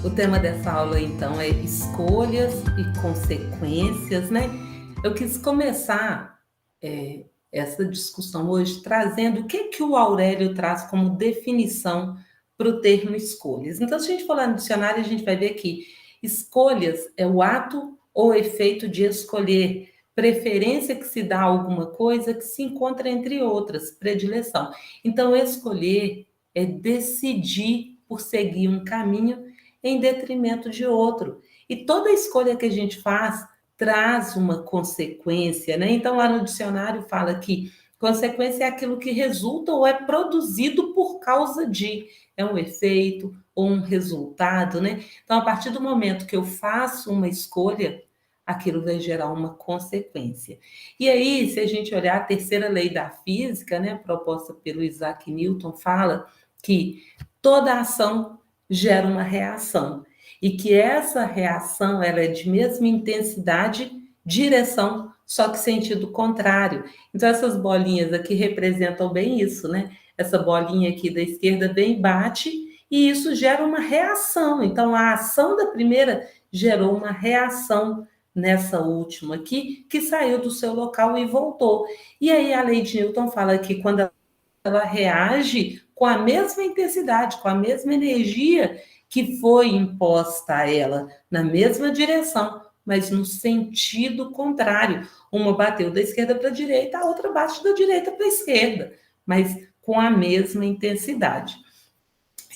O tema dessa aula, então, é escolhas e consequências, né? Eu quis começar essa discussão hoje trazendo o que o Aurélio traz como definição para o termo escolhas. Então, se a gente for lá no dicionário, a gente vai ver que escolhas é o ato ou efeito de escolher, preferência que se dá a alguma coisa que se encontra entre outras, predileção. Então, escolher é decidir por seguir um caminho em detrimento de outro. E toda escolha que a gente faz traz uma consequência, né? Então, lá no dicionário fala que consequência é aquilo que resulta ou é produzido por causa de, é um efeito ou um resultado, né? Então, a partir do momento que eu faço uma escolha, aquilo vai gerar uma consequência. E aí, se a gente olhar a terceira lei da física, né, proposta pelo Isaac Newton, fala que toda ação gera uma reação e que essa reação ela é de mesma intensidade, direção, só que sentido contrário. Então essas bolinhas aqui representam bem isso, né? Essa bolinha aqui da esquerda vem bate e isso gera uma reação. Então a ação da primeira gerou uma reação nessa última aqui, que saiu do seu local e voltou. E aí a lei de Newton fala que quando ela reage com a mesma intensidade, com a mesma energia que foi imposta a ela, na mesma direção, mas no sentido contrário. Uma bateu da esquerda para a direita, a outra bate da direita para a esquerda, mas com a mesma intensidade.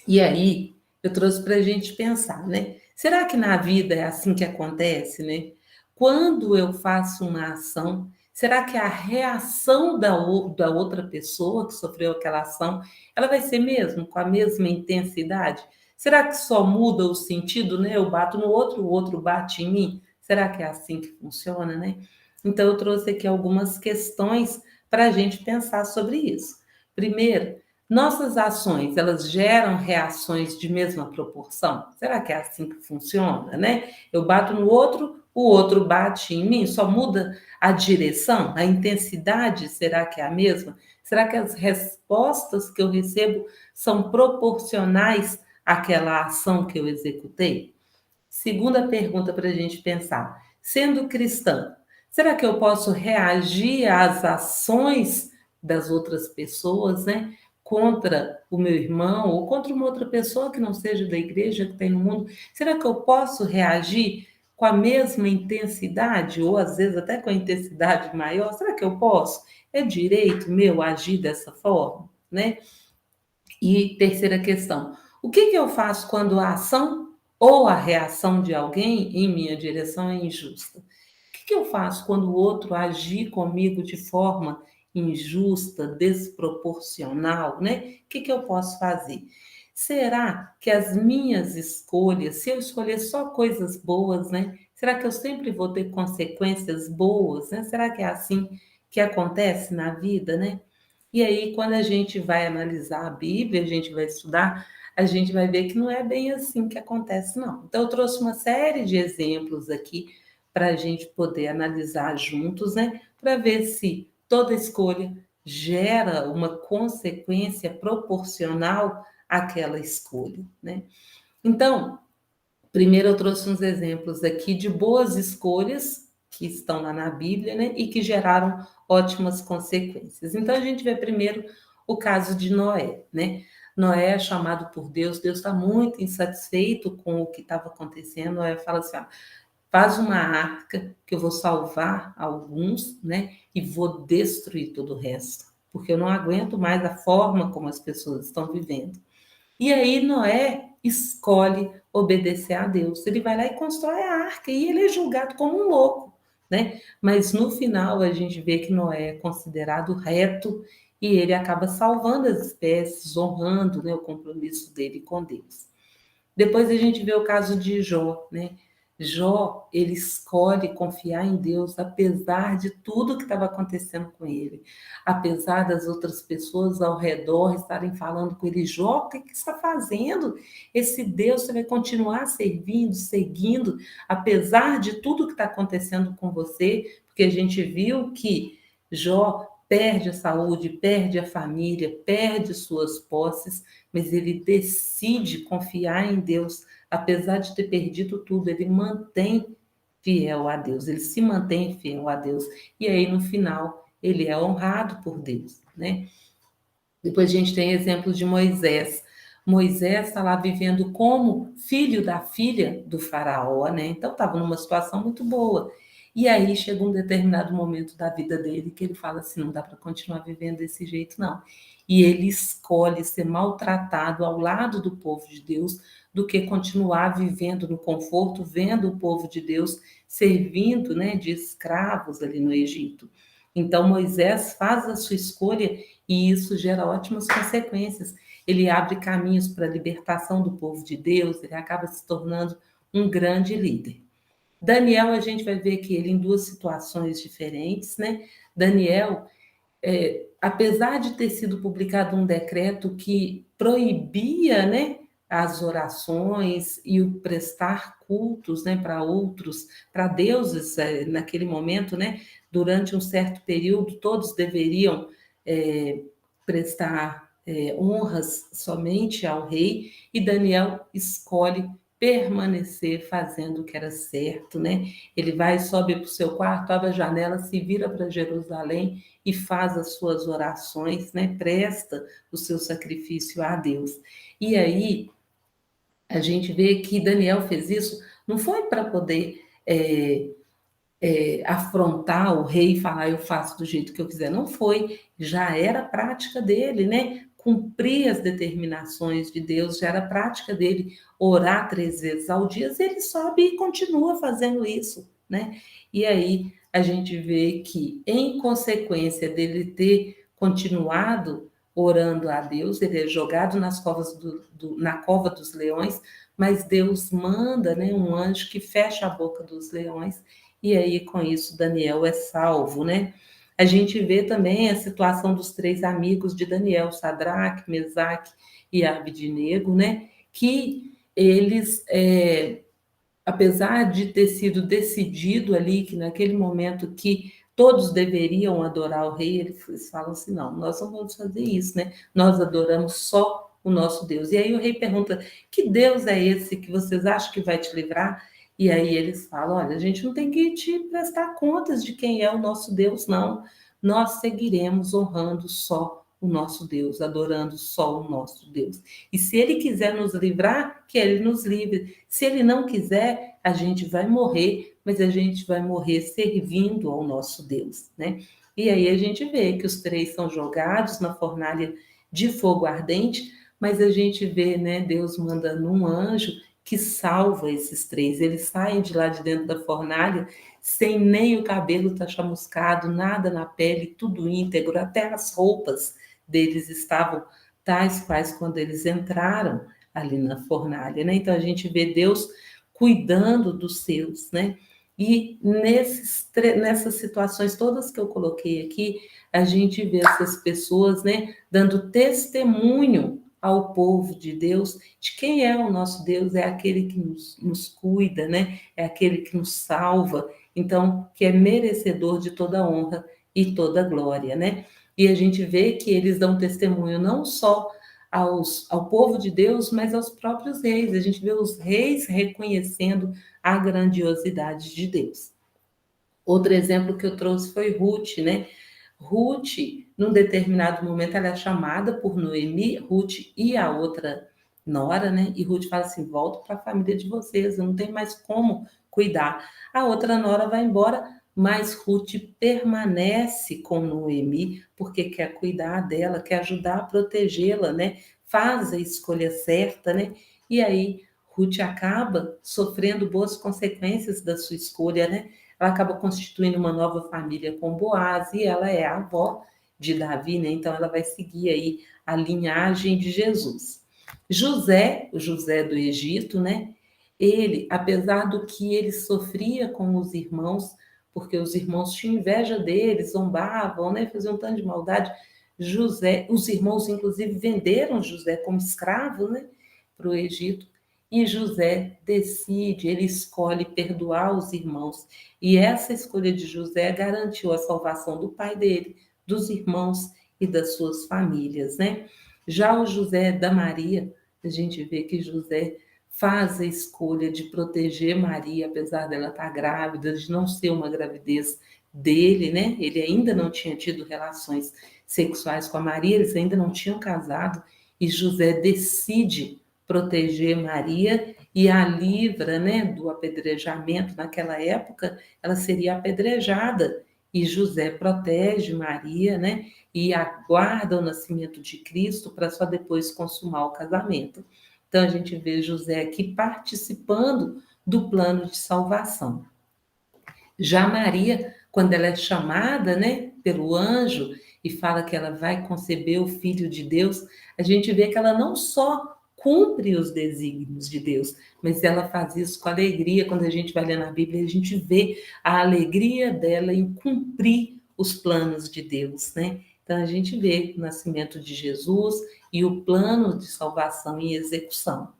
E aí, eu trouxe para a gente pensar, né? Será que na vida é assim que acontece, né? Quando eu faço uma ação, será que a reação da outra pessoa que sofreu aquela ação, ela vai ser mesmo com a mesma intensidade? Será que só muda o sentido, né? Eu bato no outro, o outro bate em mim? Será que é assim que funciona, né? Então, eu trouxe aqui algumas questões para a gente pensar sobre isso. Primeiro, nossas ações, elas geram reações de mesma proporção? Será que é assim que funciona, né? Eu bato no outro, o outro bate em mim, só muda a direção, a intensidade, será que é a mesma? Será que as respostas que eu recebo são proporcionais àquela ação que eu executei? Segunda pergunta para a gente pensar. Sendo cristã, será que eu posso reagir às ações das outras pessoas, né? Contra o meu irmão ou contra uma outra pessoa que não seja da igreja que tem no mundo? Será que eu posso reagir com a mesma intensidade ou às vezes até com a intensidade maior? Será que eu posso? É direito meu agir dessa forma, né? E terceira questão: o que eu faço quando a ação ou a reação de alguém em minha direção é injusta? O que eu faço quando o outro agir comigo de forma injusta, desproporcional, né? O que eu posso fazer? Será que as minhas escolhas, se eu escolher só coisas boas, né? Será que eu sempre vou ter consequências boas, né? Será que é assim que acontece na vida, né? E aí, quando a gente vai analisar a Bíblia, a gente vai estudar, a gente vai ver que não é bem assim que acontece, não. Então, eu trouxe uma série de exemplos aqui para a gente poder analisar juntos, né? Para ver se toda escolha gera uma consequência proporcional àquela escolha, né? Então, primeiro eu trouxe uns exemplos aqui de boas escolhas que estão lá na Bíblia, né, e que geraram ótimas consequências. Então a gente vê primeiro o caso de Noé, né? Noé é chamado por Deus, Deus está muito insatisfeito com o que estava acontecendo. Noé fala assim: faz uma arca que eu vou salvar alguns, né, e vou destruir todo o resto, porque eu não aguento mais a forma como as pessoas estão vivendo. E aí Noé escolhe obedecer a Deus. Ele vai lá e constrói a arca e ele é julgado como um louco, né? Mas no final a gente vê que Noé é considerado reto e ele acaba salvando as espécies, honrando, né, o compromisso dele com Deus. Depois a gente vê o caso de Jó, né? Jó, ele escolhe confiar em Deus, apesar de tudo que estava acontecendo com ele, apesar das outras pessoas ao redor estarem falando com ele: Jó, o que você está fazendo? Esse Deus você vai continuar servindo, seguindo, apesar de tudo que está acontecendo com você, porque a gente viu que Jó perde a saúde, perde a família, perde suas posses, mas ele decide confiar em Deus, apesar de ter perdido tudo, ele mantém fiel a Deus, ele se mantém fiel a Deus. E aí, no final, ele é honrado por Deus, né? Depois a gente tem exemplos de Moisés. Moisés está lá vivendo como filho da filha do faraó, né? Então estava numa situação muito boa. E aí chega um determinado momento da vida dele que ele fala assim, não dá para continuar vivendo desse jeito, não. E ele escolhe ser maltratado ao lado do povo de Deus do que continuar vivendo no conforto, vendo o povo de Deus servindo, né, de escravos ali no Egito. Então Moisés faz a sua escolha e isso gera ótimas consequências. Ele abre caminhos para a libertação do povo de Deus, ele acaba se tornando um grande líder. Daniel, a gente vai ver que ele em duas situações diferentes, né? Daniel, apesar de ter sido publicado um decreto que proibia, né, as orações e o prestar cultos, né, para outros, para deuses, naquele momento, né, durante um certo período, todos deveriam prestar honras somente ao rei, e Daniel escolhe permanecer fazendo o que era certo, né? Ele vai, sobe para o seu quarto, abre a janela, se vira para Jerusalém e faz as suas orações, né? Presta o seu sacrifício a Deus. E aí a gente vê que Daniel fez isso, não foi para poder afrontar o rei e falar eu faço do jeito que eu quiser, não foi, já era prática dele, né? Cumprir as determinações de Deus, já era prática dele orar 3 vezes ao dia, ele sobe e continua fazendo isso, né? E aí a gente vê que, em consequência dele ter continuado orando a Deus, ele é jogado na cova dos leões, mas Deus manda, né, um anjo que fecha a boca dos leões, e aí com isso Daniel é salvo, né? A gente vê também a situação dos 3 amigos de Daniel, Sadraque, Mesaque e Abidnego, né? Que eles, apesar de ter sido decidido ali que naquele momento que todos deveriam adorar o rei, eles falam assim, não, nós não vamos fazer isso, né? Nós adoramos só o nosso Deus. E aí o rei pergunta, que Deus é esse que vocês acham que vai te livrar? E aí eles falam, olha, a gente não tem que te prestar contas de quem é o nosso Deus, não. Nós seguiremos honrando só o nosso Deus, adorando só o nosso Deus. E se ele quiser nos livrar, que ele nos livre. Se ele não quiser, a gente vai morrer, mas a gente vai morrer servindo ao nosso Deus, né? E aí a gente vê que os 3 são jogados na fornalha de fogo ardente, mas a gente vê, né, Deus mandando um anjo que salva esses 3. Eles saem de lá de dentro da fornalha sem nem o cabelo tá chamuscado, nada na pele, tudo íntegro, até as roupas deles estavam tais quais quando eles entraram ali na fornalha, né? Então a gente vê Deus cuidando dos seus, né? E nessas situações todas que eu coloquei aqui, a gente vê essas pessoas, né, dando testemunho ao povo de Deus de quem é o nosso Deus, é aquele que nos cuida, né? É aquele que nos salva, então, que é merecedor de toda honra e toda glória, né? E a gente vê que eles dão testemunho não só ao povo de Deus, mas aos próprios reis. A gente vê os reis reconhecendo a grandiosidade de Deus. Outro exemplo que eu trouxe foi Ruth, né? Ruth, num determinado momento, ela é chamada por Noemi, Ruth e a outra nora, né? E Ruth fala assim: volto para a família de vocês, eu não tenho mais como cuidar. A outra nora vai embora, mas Ruth permanece com Noemi, porque quer cuidar dela, quer ajudar a protegê-la, né? Faz a escolha certa, né? E aí Ruth acaba sofrendo boas consequências da sua escolha, né? Ela acaba constituindo uma nova família com Boaz, e ela é a avó de Davi, né? Então ela vai seguir aí a linhagem de Jesus. José, o José do Egito, né? Ele, apesar do que ele sofria com os irmãos, porque os irmãos tinham inveja dele, zombavam, né? Faziam um tanto de maldade. José, os irmãos inclusive venderam José como escravo, né? Para o Egito. E José decide, ele escolhe perdoar os irmãos. E essa escolha de José garantiu a salvação do pai dele, dos irmãos e das suas famílias, né? Já o José da Maria, a gente vê que José faz a escolha de proteger Maria, apesar dela estar grávida, de não ser uma gravidez dele, né? Ele ainda não tinha tido relações sexuais com a Maria, eles ainda não tinham casado, e José decide proteger Maria e a livra, né, do apedrejamento. Naquela época, ela seria apedrejada, e José protege Maria, né, e aguarda o nascimento de Cristo para só depois consumar o casamento. Então, a gente vê José aqui participando do plano de salvação. Já Maria, quando ela é chamada, né, pelo anjo e fala que ela vai conceber o Filho de Deus, a gente vê que ela não só cumpre os desígnios de Deus, mas ela faz isso com alegria. Quando a gente vai ler na Bíblia, a gente vê a alegria dela em cumprir os planos de Deus, né? Então a gente vê o nascimento de Jesus e o plano de salvação em execução.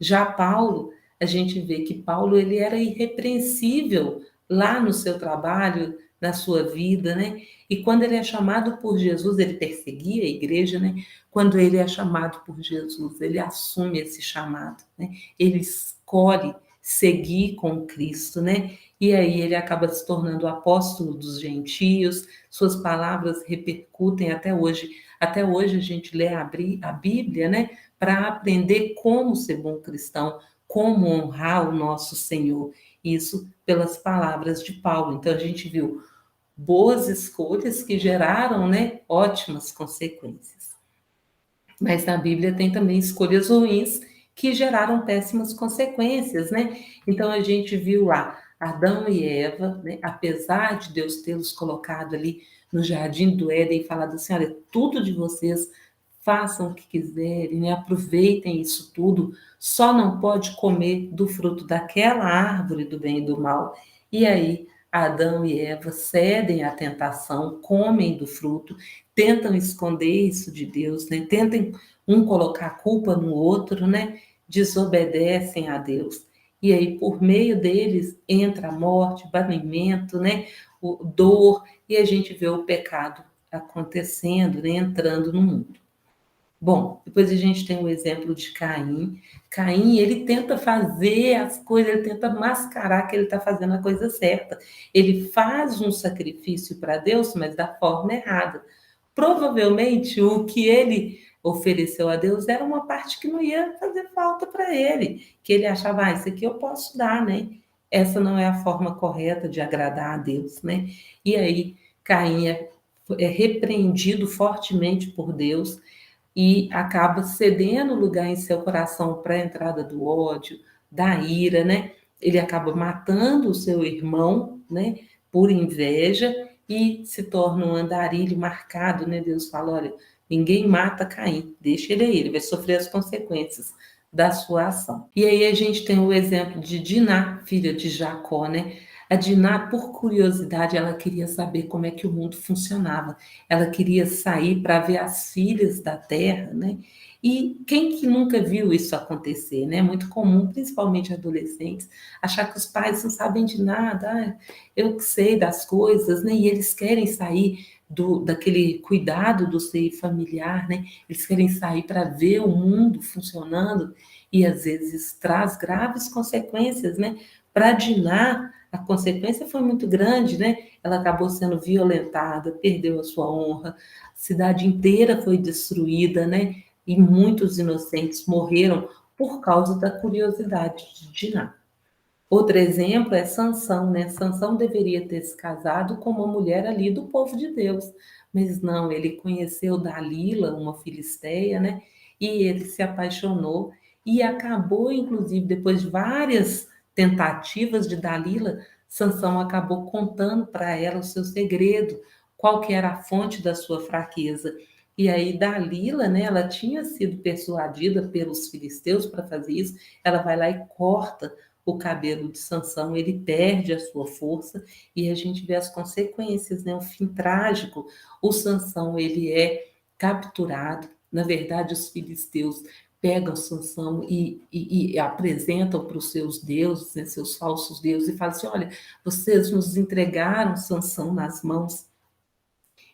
Já Paulo, a gente vê que Paulo ele era irrepreensível lá no seu trabalho, na sua vida, né? E quando ele é chamado por Jesus, ele perseguia a igreja, né? Quando ele é chamado por Jesus, ele assume esse chamado, né? Ele escolhe seguir com Cristo, né? E aí ele acaba se tornando o apóstolo dos gentios, suas palavras repercutem até hoje. Até hoje a gente lê a Bíblia, né? Para aprender como ser bom cristão, como honrar o nosso Senhor. Isso pelas palavras de Paulo. Então a gente viu boas escolhas que geraram, né, ótimas consequências. Mas na Bíblia tem também escolhas ruins que geraram péssimas consequências, né? Então a gente viu lá Adão e Eva, né? Apesar de Deus tê-los colocado ali no jardim do Éden e falado assim, olha, tudo de vocês façam o que quiserem, né? Aproveitem isso tudo, só não pode comer do fruto daquela árvore do bem e do mal. E aí Adão e Eva cedem à tentação, comem do fruto, tentam esconder isso de Deus, né? Tentem um colocar a culpa no outro, né? Desobedecem a Deus. E aí, por meio deles, entra a morte, banimento, né? O dor, e a gente vê o pecado acontecendo, né? Entrando no mundo. Bom, depois a gente tem o exemplo de Caim. Caim, ele tenta fazer as coisas, ele tenta mascarar que ele está fazendo a coisa certa. Ele faz um sacrifício para Deus, mas da forma errada. Provavelmente o que ele ofereceu a Deus era uma parte que não ia fazer falta para ele, que ele achava, ah, isso aqui eu posso dar, né? Essa não é a forma correta de agradar a Deus, né? E aí Caim é repreendido fortemente por Deus e acaba cedendo lugar em seu coração para a entrada do ódio, da ira, né? Ele acaba matando o seu irmão, né? Por inveja e se torna um andarilho marcado, né? Deus fala, olha, ninguém mata Caim, deixa ele aí, ele vai sofrer as consequências da sua ação. E aí a gente tem o exemplo de Diná, filha de Jacó, né? A Diná, por curiosidade, ela queria saber como é que o mundo funcionava. Ela queria sair para ver as filhas da terra, né? E quem que nunca viu isso acontecer, né? É muito comum, principalmente adolescentes, achar que os pais não sabem de nada, ah, eu que sei das coisas, né? E eles querem sair daquele cuidado do seio familiar, né? Eles querem sair para ver o mundo funcionando e às vezes traz graves consequências, né? Para Diná, a consequência foi muito grande, né? Ela acabou sendo violentada, perdeu a sua honra, a cidade inteira foi destruída, né? E muitos inocentes morreram por causa da curiosidade de Diná. Outro exemplo é Sansão, né? Sansão deveria ter se casado com uma mulher ali do povo de Deus, mas não, ele conheceu Dalila, uma filisteia, né? E ele se apaixonou e acabou, inclusive, depois de várias tentativas de Dalila, Sansão acabou contando para ela o seu segredo, qual que era a fonte da sua fraqueza. E aí Dalila, né, ela tinha sido persuadida pelos filisteus para fazer isso, ela vai lá e corta o cabelo de Sansão, ele perde a sua força e a gente vê as consequências, né? Um fim trágico. O Sansão, ele é capturado. Na verdade, os filisteus pegam Sansão e apresentam para os seus deuses, né, seus falsos deuses, e falam assim, olha, vocês nos entregaram Sansão nas mãos.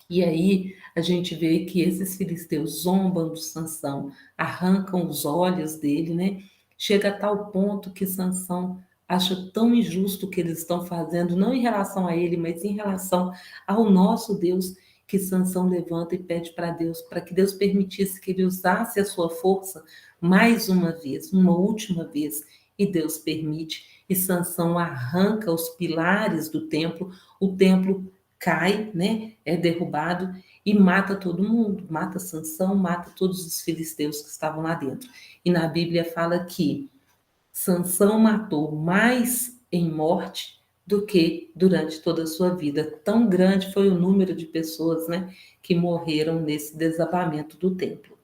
E aí a gente vê que esses filisteus zombam de Sansão, arrancam os olhos dele, né? chega a tal ponto que Sansão acha tão injusto o que eles estão fazendo, não em relação a ele, mas em relação ao nosso Deus, que Sansão levanta e pede para Deus, para que Deus permitisse que ele usasse a sua força mais uma vez, uma última vez, e Deus permite, e Sansão arranca os pilares do templo, o templo cai, né, é derrubado e mata todo mundo, mata Sansão, mata todos os filisteus que estavam lá dentro. E na Bíblia fala que Sansão matou mais em morte do que durante toda a sua vida. Tão grande foi o número de pessoas, né, que morreram nesse desabamento do templo.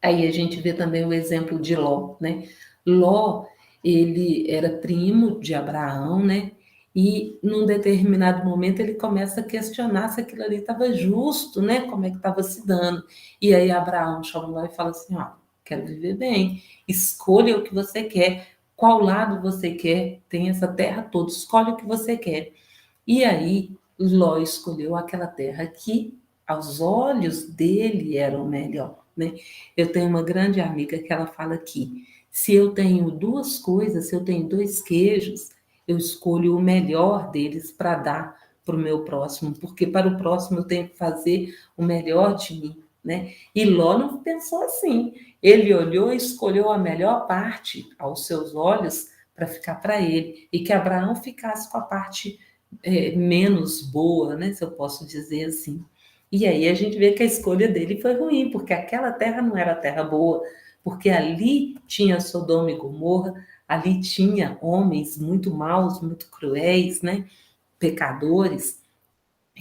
Aí a gente vê também o exemplo de Ló, né? Ló, ele era primo de Abraão, né? E num determinado momento ele começa a questionar se aquilo ali estava justo, né? Como é que estava se dando. E aí Abraão chama Ló e fala assim: ó, quero viver bem, escolha o que você quer, qual lado você quer, tem essa terra toda, escolhe o que você quer. E aí Ló escolheu aquela terra que aos olhos dele era o melhor, né? Eu tenho uma grande amiga que ela fala que se eu tenho duas coisas, se eu tenho dois queijos, eu escolho o melhor deles para dar para o meu próximo, porque para o próximo eu tenho que fazer o melhor de mim, né? E Ló não pensou assim. Ele olhou e escolheu a melhor parte aos seus olhos para ficar para ele, e que Abraão ficasse com a parte menos boa, né, se eu posso dizer assim. E aí a gente vê que a escolha dele foi ruim, porque aquela terra não era terra boa, porque ali tinha Sodoma e Gomorra, ali tinha homens muito maus, muito cruéis, né, pecadores.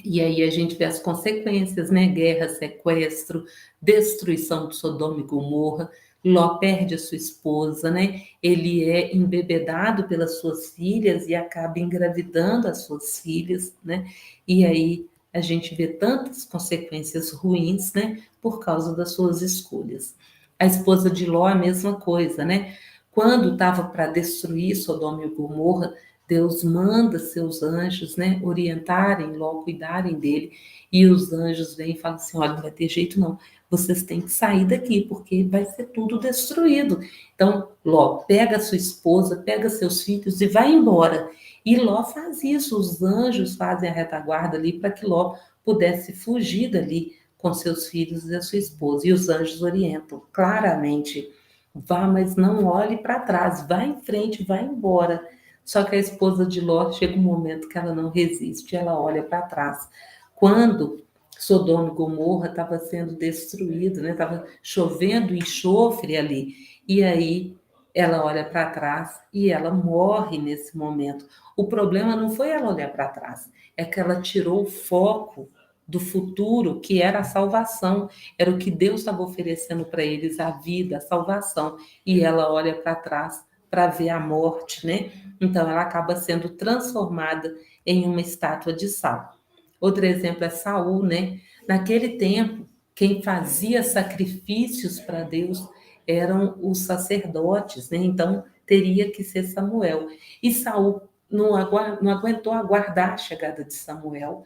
E aí a gente vê as consequências, né? Guerra, sequestro, destruição de Sodoma e Gomorra. Ló perde a sua esposa, né? Ele é embebedado pelas suas filhas e acaba engravidando as suas filhas, né? E aí a gente vê tantas consequências ruins, né? Por causa das suas escolhas. A esposa de Ló, a mesma coisa, né? Quando estava para destruir Sodoma e Gomorra, Deus manda seus anjos, né, orientarem Ló, cuidarem dele, e os anjos vêm e falam assim: olha, não vai ter jeito não, vocês têm que sair daqui, porque vai ser tudo destruído. Então, Ló, pega sua esposa, pega seus filhos e vai embora. E Ló faz isso, os anjos fazem a retaguarda ali para que Ló pudesse fugir dali com seus filhos e a sua esposa. E os anjos orientam claramente: vá, mas não olhe para trás, vá em frente, vá embora. Só que a esposa de Ló chega um momento que ela não resiste, ela olha para trás. Quando Sodoma e Gomorra estava sendo destruído, né? Estava chovendo enxofre ali. E aí ela olha para trás e ela morre nesse momento. O problema não foi ela olhar para trás, é que ela tirou o foco do futuro, que era a salvação, era o que Deus estava oferecendo para eles, a vida, a salvação. E ela olha para trás para ver a morte, né? Então ela acaba sendo transformada em uma estátua de sal. Outro exemplo é Saul, né? Naquele tempo, quem fazia sacrifícios para Deus eram os sacerdotes, né? Então teria que ser Samuel. E Saul não aguentou aguardar a chegada de Samuel.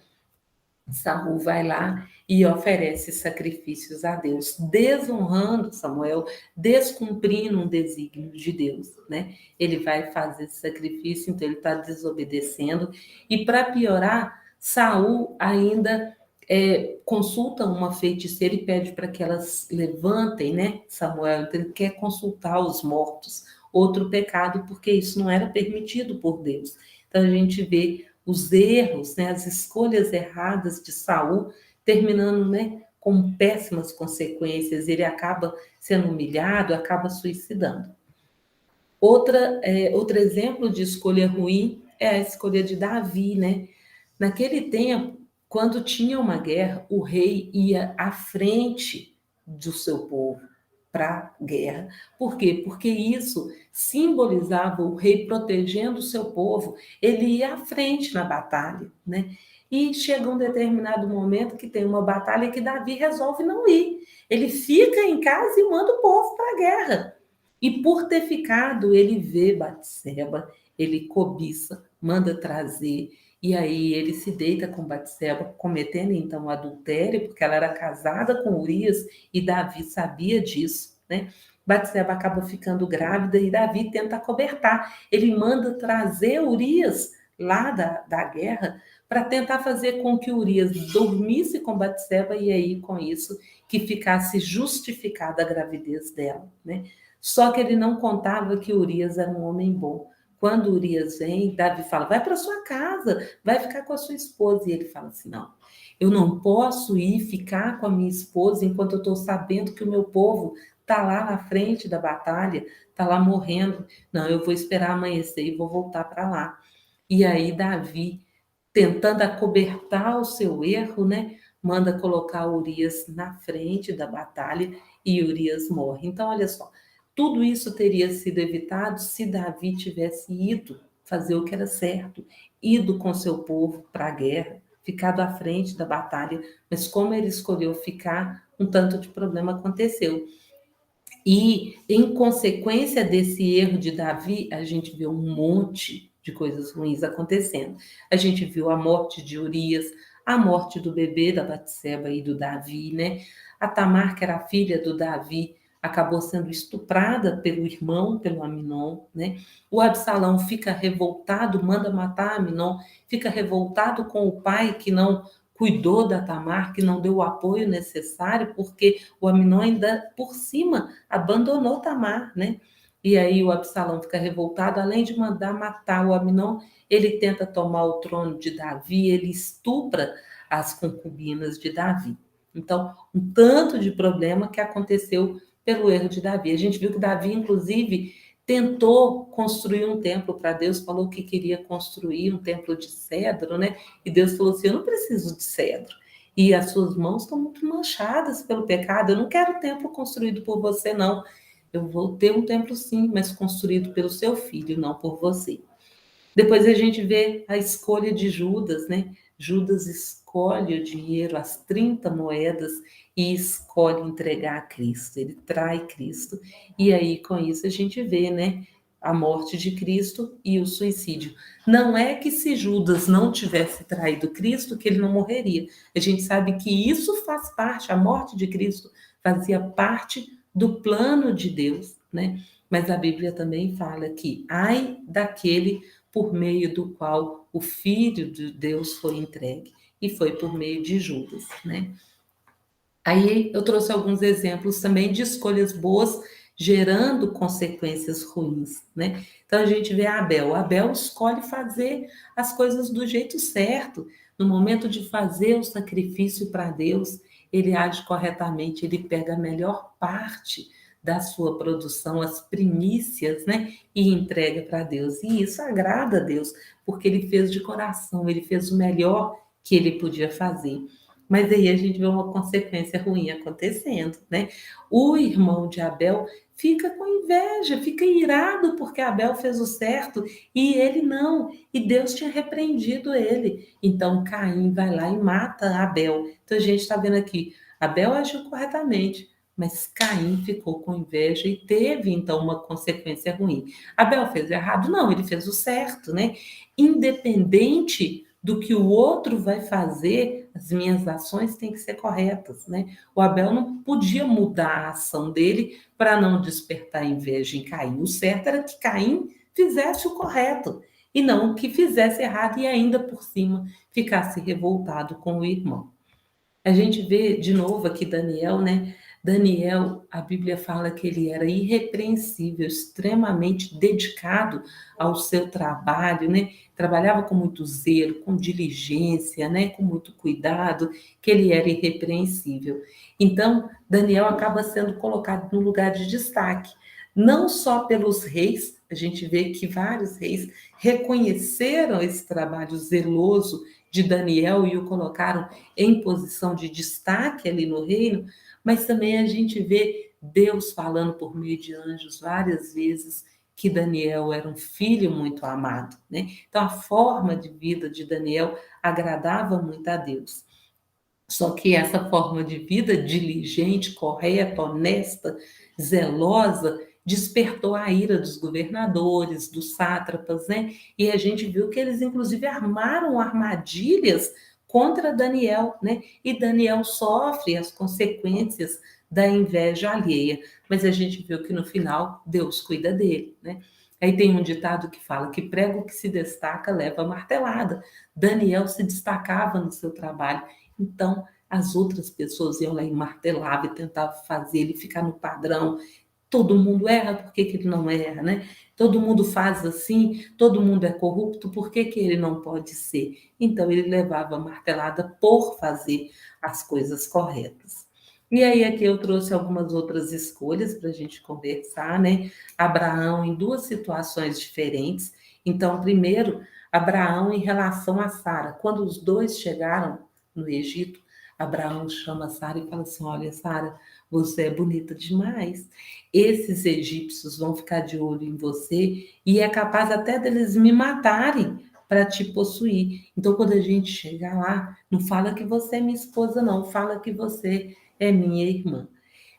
Saul vai lá e oferece sacrifícios a Deus, desonrando Samuel, descumprindo um desígnio de Deus, né? Ele vai fazer esse sacrifício, então ele está desobedecendo. E para piorar, Saul ainda consulta uma feiticeira e pede para que elas levantem, né, Samuel. Então ele quer consultar os mortos, outro pecado, porque isso não era permitido por Deus. Então a gente vê os erros, né, as escolhas erradas de Saul, terminando, né, com péssimas consequências. Ele acaba sendo humilhado, acaba suicidando. Outro exemplo de escolha ruim é a escolha de Davi, né? Naquele tempo, quando tinha uma guerra, o rei ia à frente do seu povo para a guerra. Por quê? Porque isso simbolizava o rei protegendo o seu povo. Ele ia à frente na batalha, né? E chega um determinado momento que tem uma batalha que Davi resolve não ir. Ele fica em casa e manda o povo para a guerra. E por ter ficado, ele vê Batseba, ele cobiça, manda trazer, e aí ele se deita com Batseba, cometendo então o adultério, porque ela era casada com Urias e Davi sabia disso, né? Batseba acaba ficando grávida e Davi tenta acobertar. Ele manda trazer Urias lá da guerra para tentar fazer com que Urias dormisse com Batseba e aí com isso que ficasse justificada a gravidez dela, né? Só que ele não contava que Urias era um homem bom. Quando Urias vem, Davi fala: vai para sua casa, vai ficar com a sua esposa. E ele fala assim: não, eu não posso ir ficar com a minha esposa enquanto eu estou sabendo que o meu povo está lá na frente da batalha, está lá morrendo. Não, eu vou esperar amanhecer e vou voltar para lá. E aí Davi, tentando acobertar o seu erro, né, manda colocar Urias na frente da batalha e Urias morre. Então, olha só, tudo isso teria sido evitado se Davi tivesse ido fazer o que era certo, ido com seu povo para a guerra, ficado à frente da batalha, mas como ele escolheu ficar, um tanto de problema aconteceu. E, em consequência desse erro de Davi, a gente vê um monte de coisas ruins acontecendo. A gente viu a morte de Urias, a morte do bebê da Batseba e do Davi, né? A Tamar, que era filha do Davi, acabou sendo estuprada pelo irmão, pelo Aminon, né? O Absalão fica revoltado, manda matar Aminon, fica revoltado com o pai que não cuidou da Tamar, que não deu o apoio necessário, porque o Aminon ainda por cima abandonou Tamar, né? E aí o Absalão fica revoltado, além de mandar matar o Aminon, ele tenta tomar o trono de Davi, ele estupra as concubinas de Davi. Então, um tanto de problema que aconteceu pelo erro de Davi. A gente viu que Davi, inclusive, tentou construir um templo para Deus, falou que queria construir um templo de cedro, né? E Deus falou assim: eu não preciso de cedro. E as suas mãos estão muito manchadas pelo pecado. Eu não quero templo construído por você, não. Eu vou ter um templo, sim, mas construído pelo seu filho, não por você. Depois a gente vê a escolha de Judas, né? Judas escolhe o dinheiro, as 30 moedas, e escolhe entregar a Cristo. Ele trai Cristo. E aí, com isso, a gente vê, né? A morte de Cristo e o suicídio. Não é que se Judas não tivesse traído Cristo, que ele não morreria. A gente sabe que isso faz parte, a morte de Cristo fazia parte do plano de Deus, né? Mas a Bíblia também fala que ai daquele por meio do qual o Filho de Deus foi entregue, e foi por meio de Judas, né? Aí eu trouxe alguns exemplos também de escolhas boas gerando consequências ruins, né? Então a gente vê Abel. Abel escolhe fazer as coisas do jeito certo. No momento de fazer o sacrifício para Deus, ele age corretamente, ele pega a melhor parte da sua produção, as primícias, né? E entrega para Deus. E isso agrada a Deus, porque ele fez de coração, ele fez o melhor que ele podia fazer. Mas aí a gente vê uma consequência ruim acontecendo, né? O irmão de Abel fica com inveja, fica irado porque Abel fez o certo e ele não, e Deus tinha repreendido ele. Então Caim vai lá e mata Abel. Então a gente está vendo aqui, Abel agiu corretamente, mas Caim ficou com inveja e teve então uma consequência ruim. Abel fez errado? Não, ele fez o certo, né? Independente do que o outro vai fazer, as minhas ações têm que ser corretas, né? O Abel não podia mudar a ação dele para não despertar inveja em Caim. O certo era que Caim fizesse o correto e não que fizesse errado e ainda por cima ficasse revoltado com o irmão. A gente vê de novo aqui Daniel, né? Daniel, a Bíblia fala que ele era irrepreensível, extremamente dedicado ao seu trabalho, né? Trabalhava com muito zelo, com diligência, né? Com muito cuidado, que ele era irrepreensível. Então, Daniel acaba sendo colocado no lugar de destaque, não só pelos reis, a gente vê que vários reis reconheceram esse trabalho zeloso de Daniel e o colocaram em posição de destaque ali no reino, mas também a gente vê Deus falando por meio de anjos várias vezes que Daniel era um filho muito amado, né? Então a forma de vida de Daniel agradava muito a Deus. Só que essa forma de vida diligente, correta, honesta, zelosa, despertou a ira dos governadores, dos sátrapas, né? E a gente viu que eles, inclusive, armaram armadilhas contra Daniel, né? E Daniel sofre as consequências da inveja alheia. Mas a gente viu que no final Deus cuida dele, né? Aí tem um ditado que fala que prego que se destaca leva martelada. Daniel se destacava no seu trabalho, então as outras pessoas iam lá e martelavam e tentavam fazer ele ficar no padrão. Todo mundo erra, por que que ele não erra, né? Todo mundo faz assim, todo mundo é corrupto, por que que ele não pode ser? Então ele levava martelada por fazer as coisas corretas. E aí aqui eu trouxe algumas outras escolhas para a gente conversar, né? Abraão em duas situações diferentes. Então, primeiro, Abraão em relação a Sara. Quando os dois chegaram no Egito, Abraão chama Sara e fala assim: olha, Sara, você é bonita demais. Esses egípcios vão ficar de olho em você e é capaz até deles me matarem para te possuir. Então, quando a gente chegar lá, não fala que você é minha esposa, não, fala que você é minha irmã.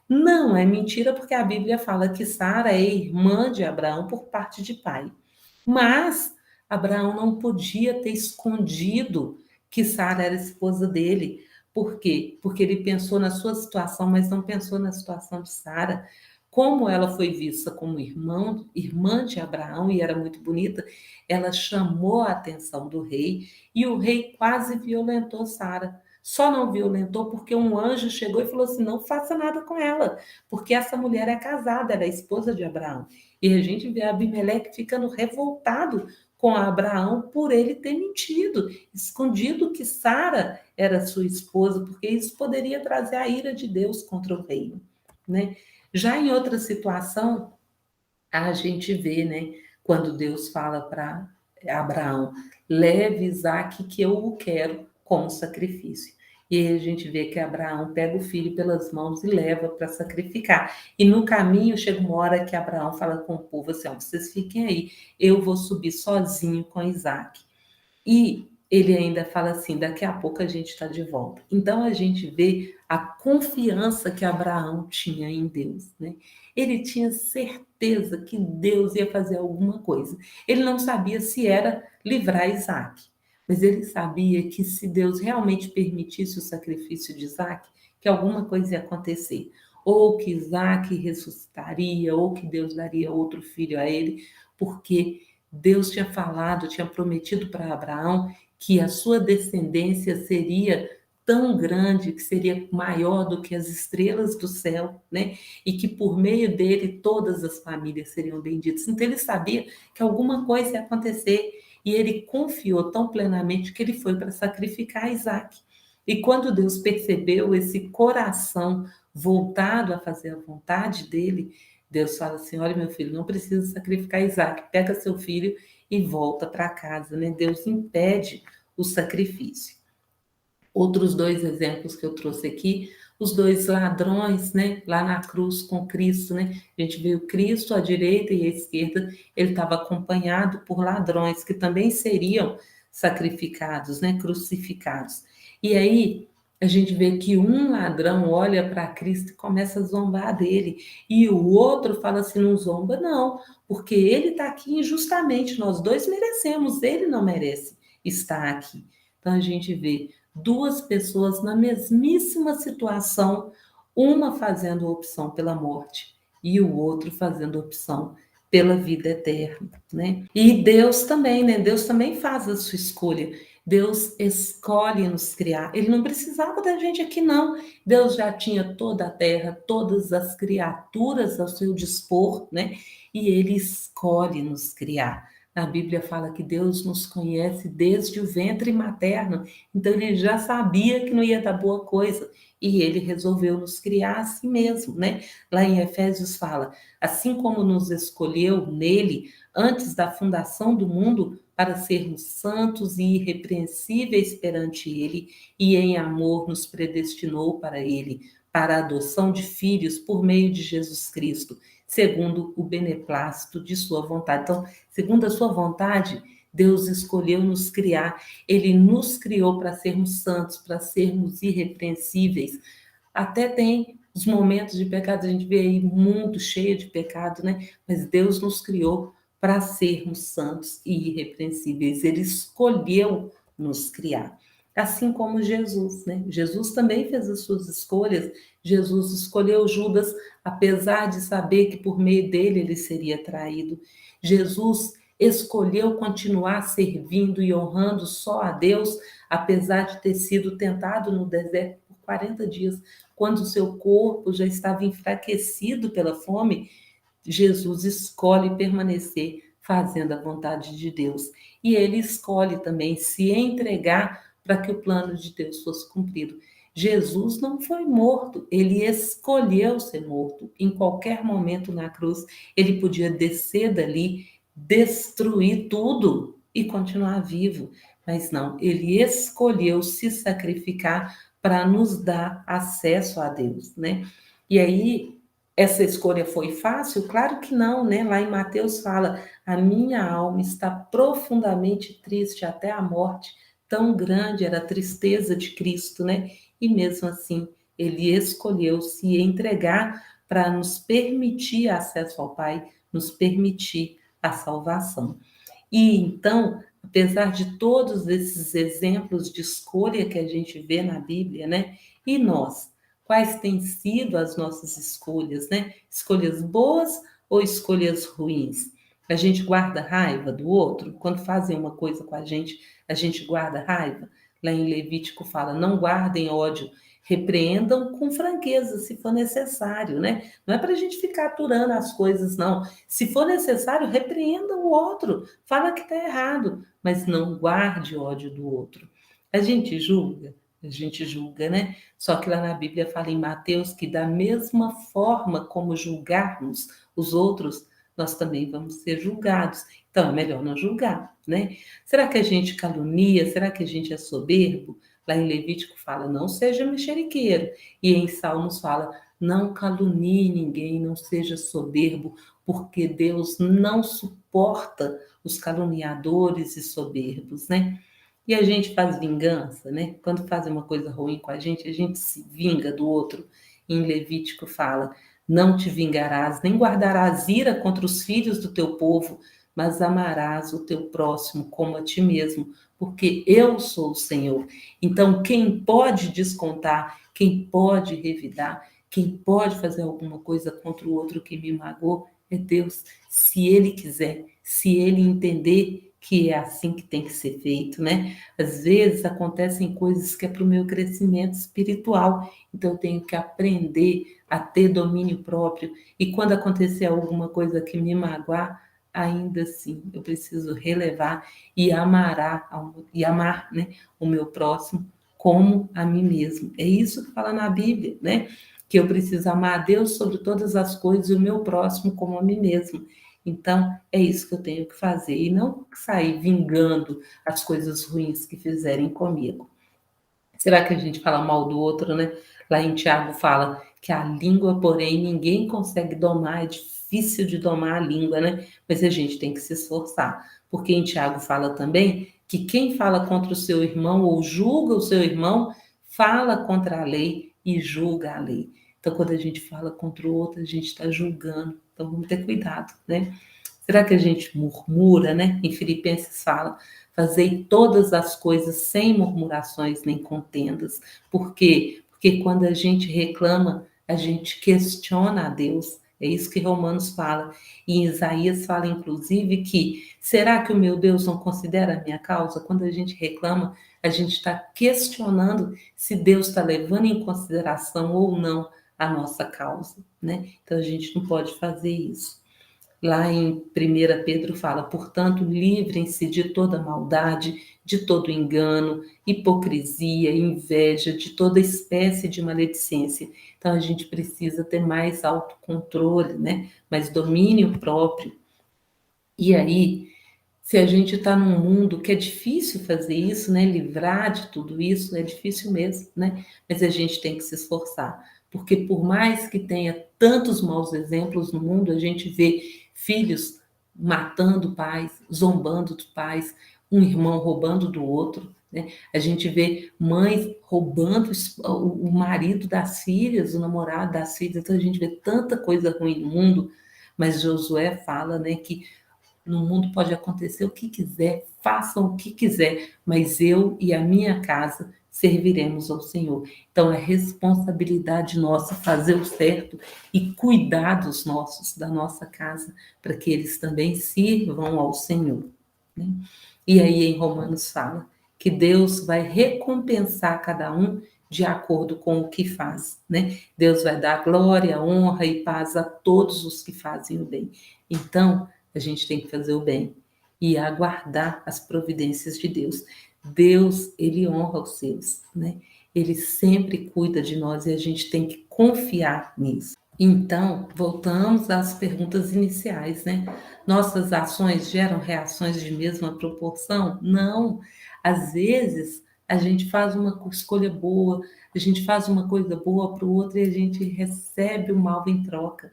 Não é mentira, porque a Bíblia fala que Sara é irmã de Abraão por parte de pai. Mas Abraão não podia ter escondido que Sara era esposa dele. Por quê? Porque ele pensou na sua situação, mas não pensou na situação de Sara. Como ela foi vista como irmã de Abraão e era muito bonita, ela chamou a atenção do rei e o rei quase violentou Sara. Só não violentou porque um anjo chegou e falou assim: não faça nada com ela, porque essa mulher é casada, ela é esposa de Abraão. E a gente vê Abimeleque ficando revoltado com Abraão por ele ter mentido, escondido que Sara era sua esposa, porque isso poderia trazer a ira de Deus contra o reino, né? Já em outra situação, a gente vê, né, quando Deus fala para Abraão: leve Isaque que eu o quero como sacrifício. E aí a gente vê que Abraão pega o filho pelas mãos e leva para sacrificar. E no caminho chega uma hora que Abraão fala com o povo assim: ó, vocês fiquem aí, eu vou subir sozinho com Isaque. E ele ainda fala assim: daqui a pouco a gente está de volta. Então a gente vê a confiança que Abraão tinha em Deus, né? Ele tinha certeza que Deus ia fazer alguma coisa. Ele não sabia se era livrar Isaac, mas ele sabia que se Deus realmente permitisse o sacrifício de Isaac, que alguma coisa ia acontecer. Ou que Isaac ressuscitaria, ou que Deus daria outro filho a ele, porque Deus tinha falado, tinha prometido para Abraão que a sua descendência seria tão grande, que seria maior do que as estrelas do céu, né? E que por meio dele todas as famílias seriam benditas. Então ele sabia que alguma coisa ia acontecer e ele confiou tão plenamente que ele foi para sacrificar Isaac. E quando Deus percebeu esse coração voltado a fazer a vontade dele, Deus fala assim: olha, meu filho, não precisa sacrificar Isaac, pega seu filho e volta para casa, né? Deus impede o sacrifício. Outros dois exemplos que eu trouxe aqui, os dois ladrões, né, lá na cruz com Cristo, né? A gente vê o Cristo à direita e à esquerda, ele estava acompanhado por ladrões que também seriam sacrificados, né, crucificados. E aí a gente vê que um ladrão olha para Cristo e começa a zombar dele, e o outro fala assim: não zomba, não, porque ele está aqui injustamente, nós dois merecemos, ele não merece estar aqui. Então a gente vê duas pessoas na mesmíssima situação, uma fazendo opção pela morte e o outro fazendo opção pela vida eterna, né? E Deus também, né? Deus também faz a sua escolha. Deus escolhe nos criar. Ele não precisava da gente aqui, não. Deus já tinha toda a terra, todas as criaturas ao seu dispor, né? E ele escolhe nos criar. A Bíblia fala que Deus nos conhece desde o ventre materno, então ele já sabia que não ia dar boa coisa e ele resolveu nos criar assim mesmo, né? Lá em Efésios fala: assim como nos escolheu nele antes da fundação do mundo para sermos santos e irrepreensíveis perante ele, e em amor nos predestinou para ele, para a adoção de filhos por meio de Jesus Cristo, segundo o beneplácito de sua vontade. Então, segundo a sua vontade, Deus escolheu nos criar. Ele nos criou para sermos santos, para sermos irrepreensíveis. Até tem os momentos de pecado, a gente vê aí mundo cheio de pecado, né? Mas Deus nos criou para sermos santos e irrepreensíveis. Ele escolheu nos criar. assim como Jesus, né? Jesus também fez as suas escolhas. Jesus escolheu Judas, apesar de saber que por meio dele ele seria traído. Jesus escolheu continuar servindo e honrando só a Deus, apesar de ter sido tentado no deserto por 40 dias, quando o seu corpo já estava enfraquecido pela fome. Jesus escolhe permanecer fazendo a vontade de Deus. E ele escolhe também se entregar para que o plano de Deus fosse cumprido. Jesus não foi morto, ele escolheu ser morto. Em qualquer momento na cruz, ele podia descer dali, destruir tudo e continuar vivo. Mas não, ele escolheu se sacrificar para nos dar acesso a Deus, né? E aí, essa escolha foi fácil? Claro que não, né? Lá em Mateus fala: a minha alma está profundamente triste até a morte, tão grande era a tristeza de Cristo, né? E mesmo assim, ele escolheu se entregar para nos permitir acesso ao Pai, nos permitir a salvação. E então, apesar de todos esses exemplos de escolha que a gente vê na Bíblia, né? E nós, quais têm sido as nossas escolhas, né? Escolhas boas ou escolhas ruins? A gente guarda raiva do outro? Quando fazem uma coisa com a gente guarda raiva? Lá em Levítico fala: não guardem ódio, repreendam com franqueza, se for necessário, né? Não é para a gente ficar aturando as coisas, não. Se for necessário, repreenda o outro, fala que está errado, mas não guarde ódio do outro. A gente julga, né? Só que lá na Bíblia fala em Mateus que da mesma forma como julgarmos os outros, nós também vamos ser julgados. Então é melhor não julgar, né? Será que a gente calunia? Será que a gente é soberbo? Lá em Levítico fala: não seja mexeriqueiro. E em Salmos fala: não calunie ninguém, não seja soberbo, porque Deus não suporta os caluniadores e soberbos, né? E a gente faz vingança, né? Quando fazem uma coisa ruim com a gente se vinga do outro. Em Levítico fala: não te vingarás, nem guardarás ira contra os filhos do teu povo, mas amarás o teu próximo como a ti mesmo, porque eu sou o Senhor. Então, quem pode descontar, quem pode revidar, quem pode fazer alguma coisa contra o outro que me magoou é Deus, se Ele quiser, se Ele entender que é assim que tem que ser feito, né? Às vezes acontecem coisas que é para o meu crescimento espiritual, então eu tenho que aprender a ter domínio próprio, e quando acontecer alguma coisa que me magoar, ainda assim eu preciso relevar e amar, né, o meu próximo como a mim mesmo. É isso que fala na Bíblia, né? Que eu preciso amar a Deus sobre todas as coisas e o meu próximo como a mim mesmo. Então, é isso que eu tenho que fazer, e não sair vingando as coisas ruins que fizerem comigo. Será que a gente fala mal do outro, né? Lá em Tiago fala que a língua, porém, ninguém consegue domar, é difícil de domar a língua, né? Mas a gente tem que se esforçar, porque em Tiago fala também que quem fala contra o seu irmão ou julga o seu irmão, fala contra a lei e julga a lei. Então, quando a gente fala contra o outro, a gente está julgando. Então, vamos ter cuidado, né? Será que a gente murmura, né? Em Filipenses fala: fazei todas as coisas sem murmurações nem contendas. Por quê? Porque quando a gente reclama, a gente questiona a Deus. É isso que Romanos fala. E em Isaías fala, inclusive, que será que o meu Deus não considera a minha causa? Quando a gente reclama, a gente está questionando se Deus está levando em consideração ou não a nossa causa, né? Então a gente não pode fazer isso. Lá em 1 Pedro fala: portanto, livrem-se de toda maldade, de todo engano, hipocrisia, inveja, de toda espécie de maledicência. Então, a gente precisa ter mais autocontrole, né? Mais domínio próprio. E aí, se a gente está num mundo que é difícil fazer isso, né? Livrar de tudo isso, é difícil mesmo, né? Mas a gente tem que se esforçar, porque por mais que tenha tantos maus exemplos no mundo, a gente vê filhos matando pais, zombando dos pais, um irmão roubando do outro, né? A gente vê mães roubando o marido das filhas, o namorado das filhas. Então a gente vê tanta coisa ruim no mundo, mas Josué fala, né, que No mundo pode acontecer o que quiser, façam o que quiser, mas eu e a minha casa serviremos ao Senhor. Então é responsabilidade nossa fazer o certo e cuidar dos nossos, da nossa casa, para que eles também sirvam ao Senhor, né? E aí em Romanos fala que Deus vai recompensar cada um de acordo com o que faz, né? Deus vai dar glória, honra e paz a todos os que fazem o bem. Então, a gente tem que fazer o bem e aguardar as providências de Deus. Deus, ele honra os seus, né? Ele sempre cuida de nós e a gente tem que confiar nisso. Então, voltamos às perguntas iniciais, né? Nossas ações geram reações de mesma proporção? Não. Às vezes, a gente faz uma escolha boa, a gente faz uma coisa boa para o outro e a gente recebe o mal em troca.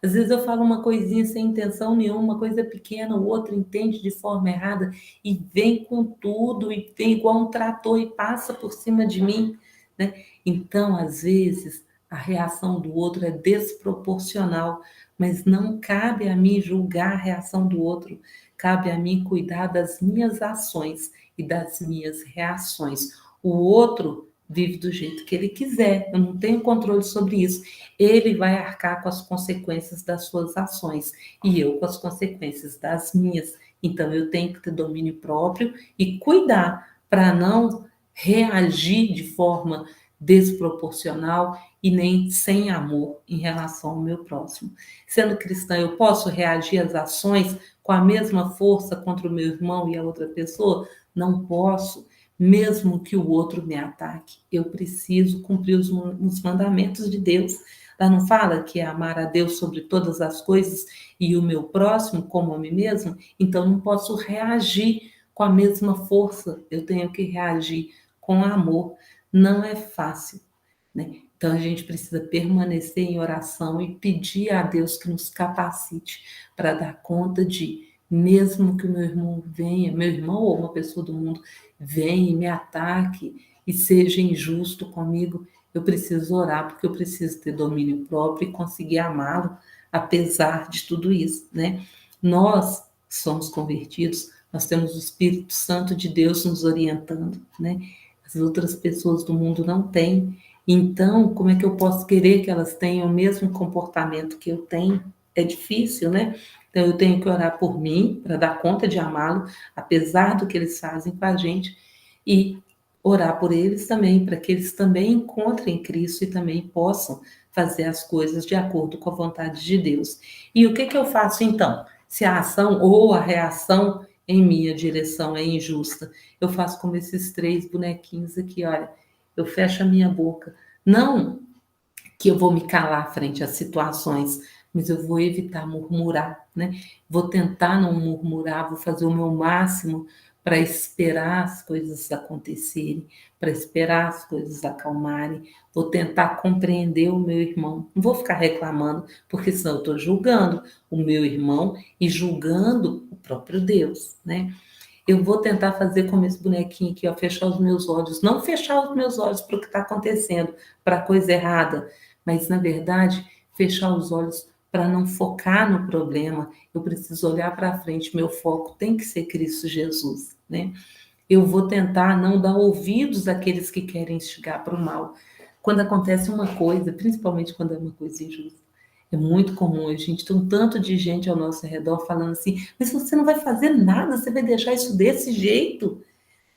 Às vezes eu falo uma coisinha sem intenção nenhuma, uma coisa pequena, o outro entende de forma errada e vem com tudo, e vem igual um trator e passa por cima de mim, né? Então, às vezes, a reação do outro é desproporcional, mas não cabe a mim julgar a reação do outro, cabe a mim cuidar das minhas ações e das minhas reações. O outro vive do jeito que ele quiser, eu não tenho controle sobre isso. Ele vai arcar com as consequências das suas ações e eu com as consequências das minhas. Então eu tenho que ter domínio próprio e cuidar para não reagir de forma desproporcional e nem sem amor em relação ao meu próximo. Sendo cristã, eu posso reagir às ações com a mesma força contra o meu irmão e a outra pessoa? Não posso, mesmo que o outro me ataque. Eu preciso cumprir os mandamentos de Deus. Ela não fala que é amar a Deus sobre todas as coisas e o meu próximo como a mim mesmo? Então não posso reagir com a mesma força, eu tenho que reagir com amor. Não é fácil, né? Então a gente precisa permanecer em oração e pedir a Deus que nos capacite para dar conta de, mesmo que o meu irmão venha, meu irmão ou uma pessoa do mundo venha e me ataque e seja injusto comigo, eu preciso orar, porque eu preciso ter domínio próprio e conseguir amá-lo, apesar de tudo isso, né? Nós somos convertidos, nós temos o Espírito Santo de Deus nos orientando, né? As outras pessoas do mundo não têm. Então, como é que eu posso querer que elas tenham o mesmo comportamento que eu tenho? É difícil, né? Então, eu tenho que orar por mim, para dar conta de amá-lo, apesar do que eles fazem com a gente, e orar por eles também, para que eles também encontrem Cristo e também possam fazer as coisas de acordo com a vontade de Deus. E o que que eu faço então? Se a ação ou a reação em minha direção é injusta, eu faço como esses 3 bonequinhos aqui, olha, eu fecho a minha boca. Não que eu vou me calar frente às situações, mas eu vou evitar murmurar, né? Vou tentar não murmurar, vou fazer o meu máximo para esperar as coisas acontecerem, para esperar as coisas acalmarem, vou tentar compreender o meu irmão. Não vou ficar reclamando, porque senão eu estou julgando o meu irmão e julgando o próprio Deus, né? Eu vou tentar fazer como esse bonequinho aqui, ó, fechar os meus olhos. Não fechar os meus olhos para o que está acontecendo, para a coisa errada, mas, na verdade, fechar os olhos para não focar no problema. Eu preciso olhar para frente. Meu foco tem que ser Cristo Jesus, né? Eu vou tentar não dar ouvidos àqueles que querem instigar para o mal. Quando acontece uma coisa, principalmente quando é uma coisa injusta, é muito comum a gente ter um tanto de gente ao nosso redor falando assim, mas você não vai fazer nada, você vai deixar isso desse jeito.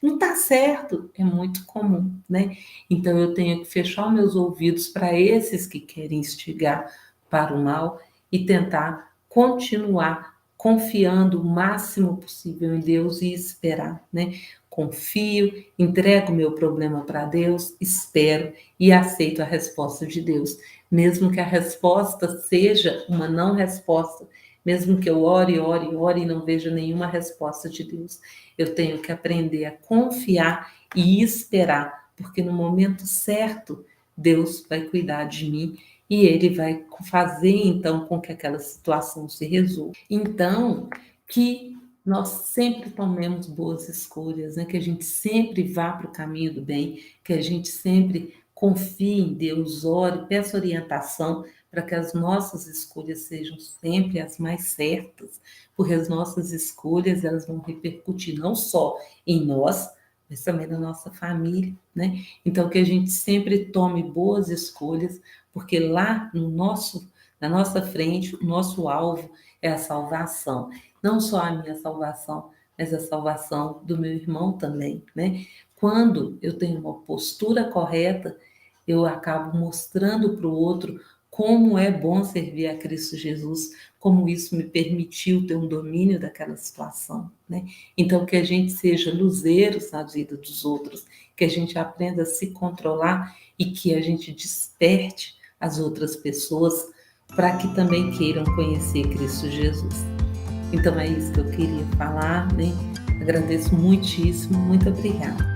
Não está certo. É muito comum, né? Então eu tenho que fechar os meus ouvidos para esses que querem instigar para o mal e tentar continuar confiando o máximo possível em Deus e esperar, né? Confio, entrego o meu problema para Deus, espero e aceito a resposta de Deus, mesmo que a resposta seja uma não resposta, mesmo que eu ore, ore, ore e não veja nenhuma resposta de Deus. Eu tenho que aprender a confiar e esperar, porque no momento certo, Deus vai cuidar de mim e Ele vai fazer, então, com que aquela situação se resolva. Então, que nós sempre tomemos boas escolhas, né? Que a gente sempre vá para o caminho do bem, que a gente sempre confie em Deus, ore, peça orientação para que as nossas escolhas sejam sempre as mais certas, porque as nossas escolhas elas vão repercutir não só em nós, mas também na nossa família, né? Então que a gente sempre tome boas escolhas, porque lá no nosso, na nossa frente, o nosso alvo é a salvação. Não só a minha salvação, mas a salvação do meu irmão também, né? Quando eu tenho uma postura correta, eu acabo mostrando para o outro como é bom servir a Cristo Jesus, como isso me permitiu ter um domínio daquela situação, né? Então, que a gente seja luzeiros na vida dos outros, que a gente aprenda a se controlar e que a gente desperte as outras pessoas para que também queiram conhecer Cristo Jesus. Então, é isso que eu queria falar, né? Agradeço muitíssimo, muito obrigada.